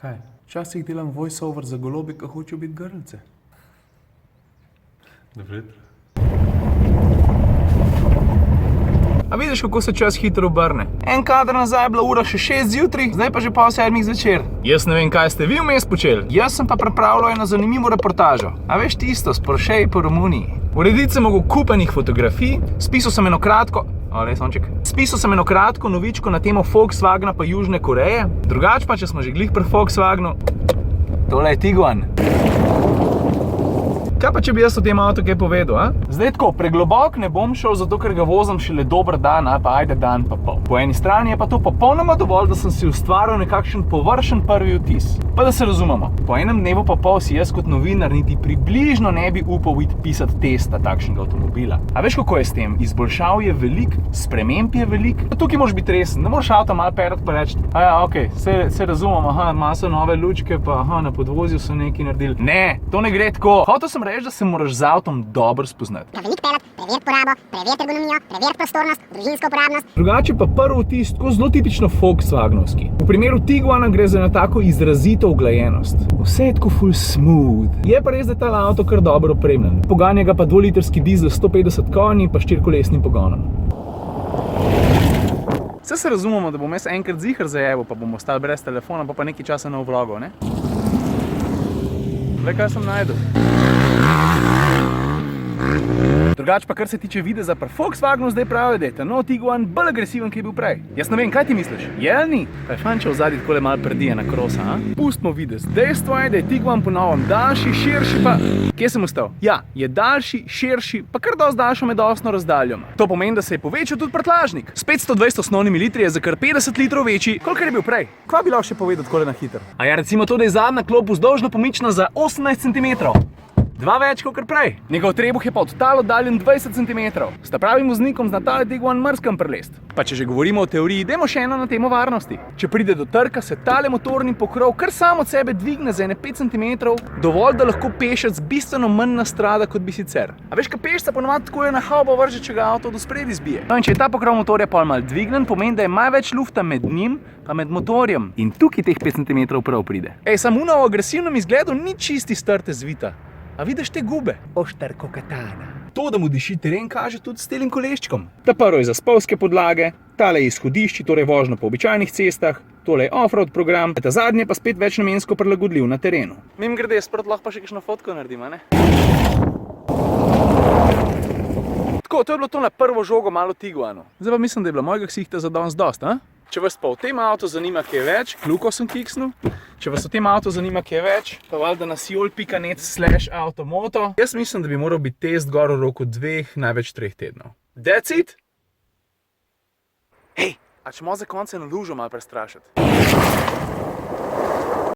Kaj? Včasih delam voice-over za golobe, ki hočejo biti grlce. Dobro jutro. A vidiš, kako se čas hitro obrne? En kader nazaj je bila ura še 6 zjutraj, zdaj pa že pol 7 zvečer. Jaz ne vem, kaj ste vi vmes počeli. Jaz sem pa pripravljal eno zanimivo reportažo. A veš tisto, s Porscheji po Romuniji. Urediti sem mogel kupenih fotografij, spisal sem eno kratko... Spisal sem eno kratko novičko na temo Volkswagna pa Južne Koreje. Drugač pa, če smo že glih pri Volkswagnu, tole je Tiguan. Kaj pa, če bi jaz o tem avtu kaj povedal, a? Zdaj tako, preglobok ne bom šel, zato ker ga vozim šele dober dan, a pa ajde dan pa pol. Po eni strani je pa to popolnoma dovolj, da sem si ustvaril nekakšen površen prvi vtis. Pa da se razumemo, po enem dnevu pa pol si jaz kot novinar niti približno ne bi upal iti pisati testa takšnega avtomobila. A veš, kako je s tem? Izboljšav je velik, sprememb je velik. Tukaj moraš biti resen, ne moraš avto malo perati pa reči, okej, se razumem, ima so nove lučke, pa na podvozju so nekaj naredili. Ne, to ne gre tako. Hotel sem reči, da se moraš z avtom dobro spoznati. Ga veliko pelati, preveriti porabo, preveriti ergonomijo, preveriti prostornost, družinsko uporabnost. Drugače pa prvi vtis tako zelo tipično Volkswagnovski. V primeru Tiguana gre za eno tako izrazito uglajenost. Vse je tako full smooth. Je pa res, da je ta avto kar dobro opremljen. Poganja ga pa 2-litrski dizel 150 konj pa 4-kolesnim pogonom. Vse se razumemo, da bom jaz enkrat ziher zajeval, pa bomo ostali brez telefona, pa nekaj časa na vlogu, ne? Le kaj sem najdel? Drugač pa, kar se tiče videza pri Volkswagnu, zdaj pravijo, da je ta nov Tiguan bolj agresiven, ki je bil prej. Jaz ne vem, kaj ti misliš? Je ali ni? Pa je fančev zadnji takole malo predije na krosa, a? Pustimo videz. Dejstvo je, da je Tiguan po novem daljši, širši pa... Kje sem ostal? Ja, je daljši, širši, pa kar dosti daljšo med osno razdaljo. To pomeni, da se je povečal tudi prtljažnik. S 520 osnovnimi litri je za kar 50 litrov večji, kolikor je bil prej. Kva bi lahko še povedal takole na hiter? A ja, recimo to, da je zadnja klop vzdolžno pomična za 18 cm. Dva več kot prej. Njegov trebuh je pa od tal oddaljen 20 cm. Sta pravim voznikom zna tale Tiguan mrskam prelest. Pa če že govorimo o teoriji, dajmo še eno na temo varnosti. Če pride do trka, se tale motorni pokrov kar sam od sebe dvigne za ene 5 cm, dovolj, da lahko pešec bistveno manj nastrada, kot bi sicer. A veš, ka pešca ponovadi tako je na haubo vrže, če ga avto do spredi zbije. No in če je ta pokrov motorja pol malo dvignen, pomeni, da je malo več lufta med njim pa med motorjem. In tukaj teh 5 cm prav pride. Samo na agresivnem izgledu ni čisti strte zvita. A vidiš te gube? Oštar ko katana. To, da mu diši teren, kaže tudi s telim koleščkom. Ta prvo je za spolske podlage, tale je izhodišči, torej vožnjo po običajnih cestah, tole je off-road program, ta zadnje pa spet večnamensko prilagodljiv na terenu. Mimogrede, jaz lahko pa še kakšno fotko naredim, a ne? Tako, to je bilo to na prvo žogo malo Tiguanu. Zdaj pa mislim, da je bila mojega ksihta za danes dost, a? Če vas pa v tem avtu zanima kaj več, kljuko sem kiksnil. Če vas v tem avtu zanima kaj več, pa valjda na siol.net/avtomoto. Jaz mislim, da bi moral biti test gor v roku 2, največ 3 tednov. That's it? Hej, a če mo za konce na lužo malo prestrašiti?